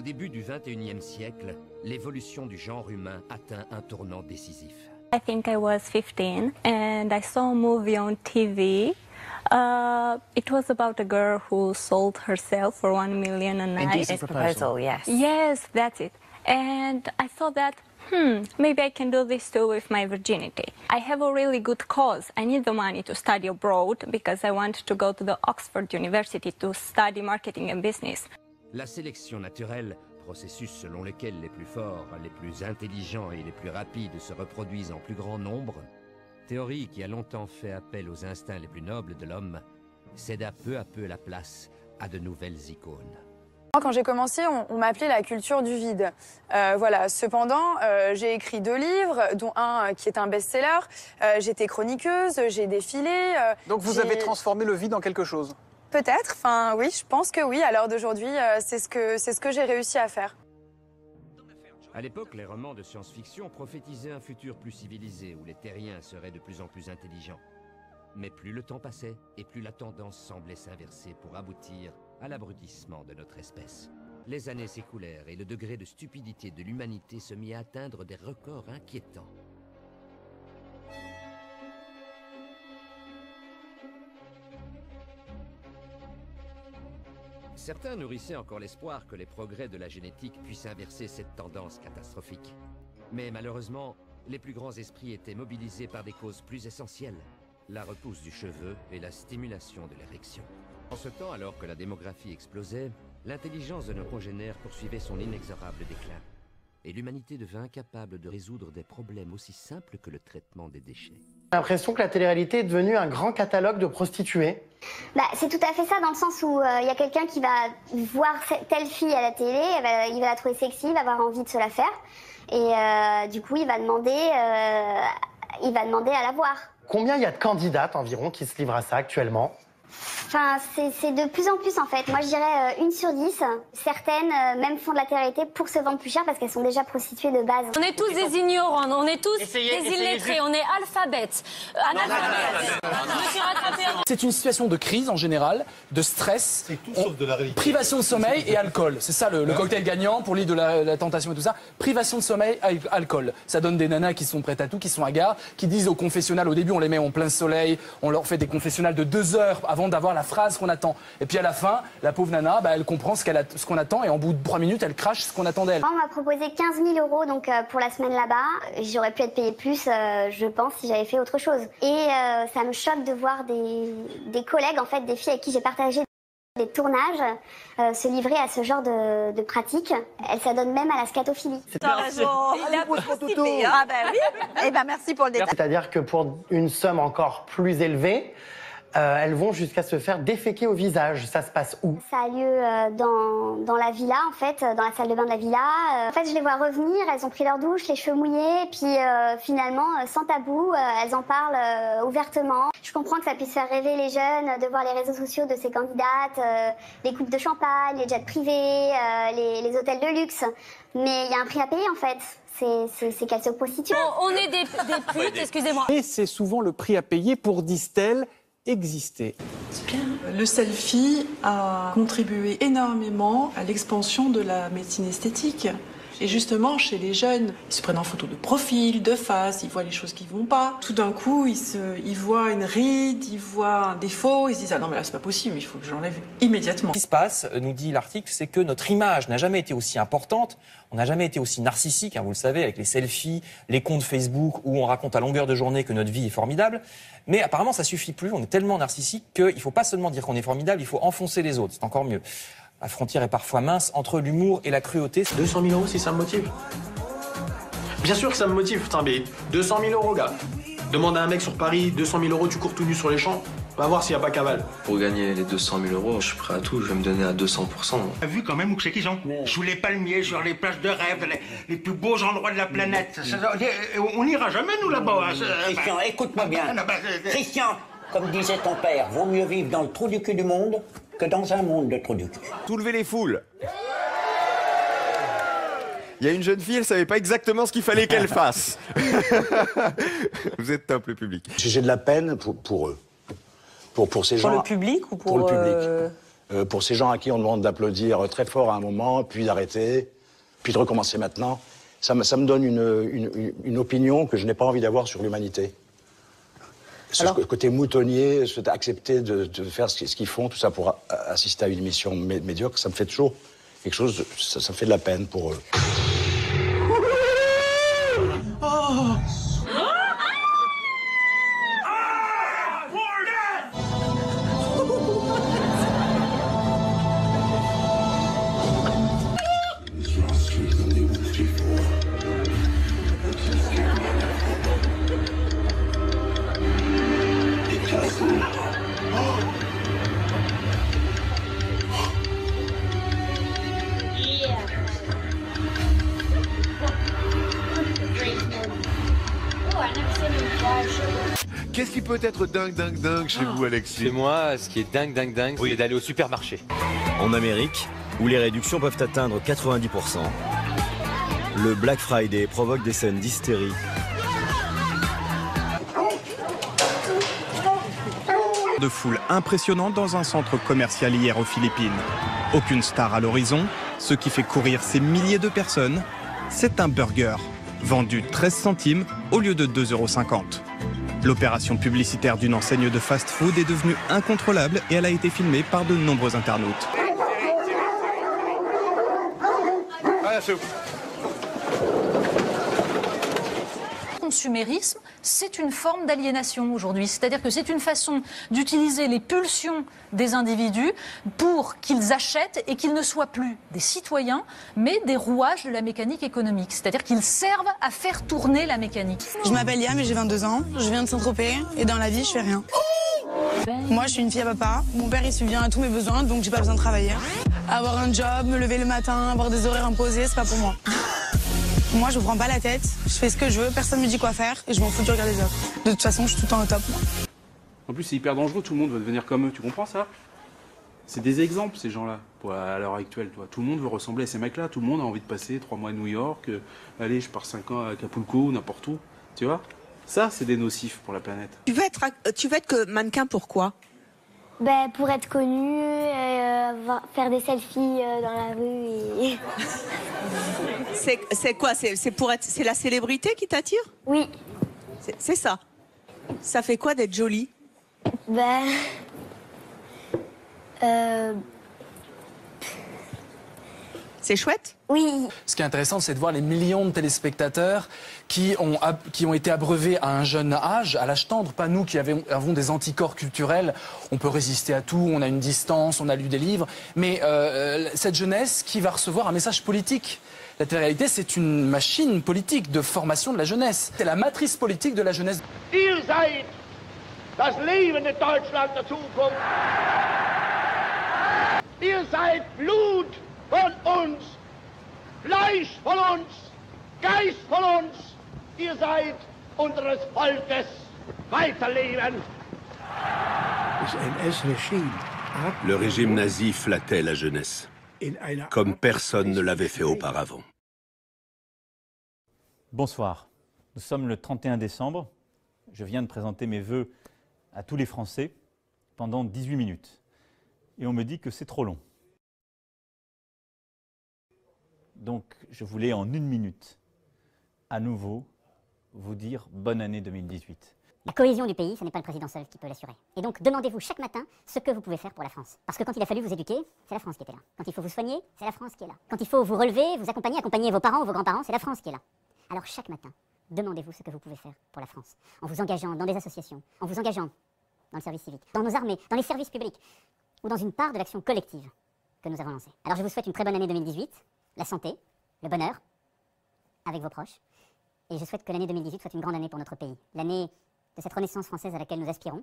début du XXIe siècle, l'évolution du genre humain atteint un tournant décisif. I think I was 15 and I saw a movie on TV. It was about a girl who sold herself for 1 million a night. Indecent Proposal, yes. Yes, that's it. And I thought that, maybe I can do this too with my virginity. I have a really good cause. I need the money to study abroad because I want to go to the Oxford University to study marketing and business. La sélection naturelle, processus selon lequel les plus forts, les plus intelligents et les plus rapides se reproduisent en plus grand nombre, théorie qui a longtemps fait appel aux instincts les plus nobles de l'homme, céda peu à peu la place à de nouvelles icônes. Quand j'ai commencé, on m'appelait la culture du vide. Voilà. Cependant, j'ai écrit 2 livres, dont un qui est un best-seller. J'étais chroniqueuse, j'ai défilé. Donc vous avez transformé le vide en quelque chose? Peut-être. Enfin, oui, je pense que oui. À l'heure d'aujourd'hui, c'est ce que j'ai réussi à faire. À l'époque, les romans de science-fiction prophétisaient un futur plus civilisé où les terriens seraient de plus en plus intelligents. Mais plus le temps passait et plus la tendance semblait s'inverser pour aboutir à l'abrutissement de notre espèce. Les années s'écoulèrent et le degré de stupidité de l'humanité se mit à atteindre des records inquiétants. Certains nourrissaient encore l'espoir que les progrès de la génétique puissent inverser cette tendance catastrophique. Mais malheureusement, les plus grands esprits étaient mobilisés par des causes plus essentielles, la repousse du cheveu et la stimulation de l'érection. En ce temps, alors que la démographie explosait, l'intelligence de nos congénères poursuivait son inexorable déclin. Et l'humanité devint incapable de résoudre des problèmes aussi simples que le traitement des déchets. J'ai l'impression que la télé-réalité est devenue un grand catalogue de prostituées. C'est tout à fait ça, dans le sens où il y a quelqu'un qui va voir telle fille à la télé, il va la trouver sexy, il va avoir envie de se la faire. Et du coup, il va demander à la voir. Combien il y a de candidates environ qui se livrent à ça actuellement? Enfin, c'est de plus en plus en fait. Moi je dirais 1 sur 10. Certaines même font de la télé-réalité pour se vendre plus cher parce qu'elles sont déjà prostituées de base. On est tous des ignorants, on est tous des illettrés, on est alphabètes. C'est une situation de crise en général, de stress, c'est tout sauf de la réalité. Privation de sommeil et alcool. C'est ça le cocktail gagnant pour l'île de la tentation et tout ça. Privation de sommeil, alcool. Ça donne des nanas qui sont prêtes à tout, qui sont hagards, qui disent au confessionnal, au début on les met en plein soleil, on leur fait des confessionnals de 2 heures avant d'avoir la phrase qu'on attend. Et puis à la fin, la pauvre nana, elle comprend ce qu'on attend et en bout de 3 minutes, elle crache ce qu'on attend d'elle. On m'a proposé 15 000 € donc, pour la semaine là-bas. J'aurais pu être payée plus, je pense, si j'avais fait autre chose. Et ça me choque de voir des collègues, en fait, des filles avec qui j'ai partagé des tournages, se livrer à ce genre de pratiques. Elles s'adonnent même à la scatophilie. T'as raison. Il a participé. Ah ben oui. Eh ben merci pour le détail. C'est-à-dire que pour une somme encore plus élevée, elles vont jusqu'à se faire déféquer au visage. Ça se passe où? Ça a lieu dans la villa, en fait, dans la salle de bain de la villa. En fait, je les vois revenir, elles ont pris leur douche, les cheveux mouillés, puis finalement, sans tabou, elles en parlent ouvertement. Je comprends que ça puisse faire rêver les jeunes de voir les réseaux sociaux de ces candidates, les coupes de champagne, les jets privés, les hôtels de luxe. Mais il y a un prix à payer, en fait. C'est qu'elles se prostituent. On est des putes, excusez-moi. Et c'est souvent le prix à payer pour, disent-elles, exister. Le selfie a contribué énormément à l'expansion de la médecine esthétique. Et justement, chez les jeunes, ils se prennent en photo de profil, de face, ils voient les choses qui vont pas. Tout d'un coup, ils voient une ride, ils voient un défaut, ils se disent « Ah non, mais là, c'est pas possible, il faut que j'enlève immédiatement. » Ce qui se passe, nous dit l'article, c'est que notre image n'a jamais été aussi importante, on n'a jamais été aussi narcissique, vous le savez, avec les selfies, les comptes Facebook où on raconte à longueur de journée que notre vie est formidable. Mais apparemment, ça suffit plus, on est tellement narcissique qu'il faut pas seulement dire qu'on est formidable, il faut enfoncer les autres, c'est encore mieux. La frontière est parfois mince entre l'humour et la cruauté. 200 000 € si ça me motive. Bien sûr que ça me motive, putain, mais 200 000 €, gars. Demande à un mec sur Paris, 200 000 €, tu cours tout nu sur les champs. Va voir s'il n'y a pas cavale. Pour gagner les 200 000 €, je suis prêt à tout, je vais me donner à 200%. T'as vu quand même où c'est qu'ils sont? Sous les palmiers, sur les plages de rêve, les plus beaux endroits de la planète. On n'ira jamais, nous, là-bas. Christian, écoute-moi bien. Christian, comme disait ton père, vaut mieux vivre dans le trou du cul du monde que dans un monde de trou du cul. Soulevez les foules. Il y a une jeune fille, elle savait pas exactement ce qu'il fallait qu'elle fasse. Vous êtes top, le public. J'ai de la peine pour eux. Pour ces gens. Pour le public ou pour le public. pour ces gens à qui on demande d'applaudir très fort à un moment, puis d'arrêter, puis de recommencer maintenant. Ça me donne une opinion que je n'ai pas envie d'avoir sur l'humanité. Ce côté moutonnier, accepter de faire ce qu'ils font, tout ça pour assister à une émission médiocre, ça me fait toujours quelque chose, ça me fait de la peine pour eux. Oh. Qu'est-ce qui peut être dingue chez vous, Alexis? Chez moi, ce qui est dingue, c'est d'aller au supermarché. En Amérique, où les réductions peuvent atteindre 90%, le Black Friday provoque des scènes d'hystérie. De foule impressionnante dans un centre commercial hier aux Philippines. Aucune star à l'horizon, ce qui fait courir ces milliers de personnes, c'est un burger, vendu 13 centimes au lieu de 2,50 €. L'opération publicitaire d'une enseigne de fast-food est devenue incontrôlable et elle a été filmée par de nombreux internautes. Consumérisme, c'est une forme d'aliénation aujourd'hui. C'est-à-dire que c'est une façon d'utiliser les pulsions des individus pour qu'ils achètent et qu'ils ne soient plus des citoyens, mais des rouages de la mécanique économique. C'est-à-dire qu'ils servent à faire tourner la mécanique. Je m'appelle Liam et j'ai 22 ans. Je viens de Saint-Tropez et dans la vie, je fais rien. Moi, je suis une fille à papa. Mon père, il subvient à tous mes besoins, donc j'ai pas besoin de travailler. Avoir un job, me lever le matin, avoir des horaires imposés, c'est pas pour moi. Moi, je me prends pas la tête, je fais ce que je veux, personne me dit quoi faire et je m'en fous du regard des autres. De toute façon, je suis tout le temps au top, moi. En plus, c'est hyper dangereux, tout le monde veut devenir comme eux, tu comprends ça? C'est des exemples, ces gens-là, à l'heure actuelle. Toi. Tout le monde veut ressembler à ces mecs-là, tout le monde a envie de passer 3 mois à New York, allez, je pars 5 ans à Acapulco, n'importe où, tu vois? Ça, c'est des nocifs pour la planète. Tu veux être que mannequin, pourquoi? Ben, pour être connu, faire des selfies dans la rue et... C'est quoi? C'est la célébrité qui t'attire? Oui. C'est ça. Ça fait quoi d'être jolie? Ben... C'est chouette? Oui. Ce qui est intéressant, c'est de voir les millions de téléspectateurs qui ont été abreuvés à un jeune âge, à l'âge tendre. Pas nous qui avons des anticorps culturels. On peut résister à tout, on a une distance, on a lu des livres. Mais cette jeunesse qui va recevoir un message politique. La télé-réalité, c'est une machine politique de formation de la jeunesse. C'est la matrice politique de la jeunesse. Ihr seid das lebende Deutschland der Zukunft. Ihr seid Blut von uns, Fleisch von uns, Geist von uns. Ihr seid unseres Volkes. Weiterleben. Le régime nazi flattait la jeunesse, comme personne ne l'avait fait auparavant. Bonsoir, nous sommes le 31 décembre. Je viens de présenter mes vœux à tous les Français pendant 18 minutes. Et on me dit que c'est trop long. Donc je voulais en 1 minute, à nouveau, vous dire bonne année 2018. La cohésion du pays, ce n'est pas le président seul qui peut l'assurer. Et donc, demandez-vous chaque matin ce que vous pouvez faire pour la France. Parce que quand il a fallu vous éduquer, c'est la France qui était là. Quand il faut vous soigner, c'est la France qui est là. Quand il faut vous relever, vous accompagner vos parents ou vos grands-parents, c'est la France qui est là. Alors chaque matin, demandez-vous ce que vous pouvez faire pour la France. En vous engageant dans des associations, en vous engageant dans le service civique, dans nos armées, dans les services publics, ou dans une part de l'action collective que nous avons lancée. Alors je vous souhaite une très bonne année 2018, la santé, le bonheur, avec vos proches. Et je souhaite que l'année 2018 soit une grande année pour notre pays. L'année de cette renaissance française à laquelle nous aspirons,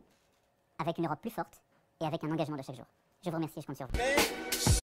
avec une Europe plus forte et avec un engagement de chaque jour. Je vous remercie et je compte sur vous.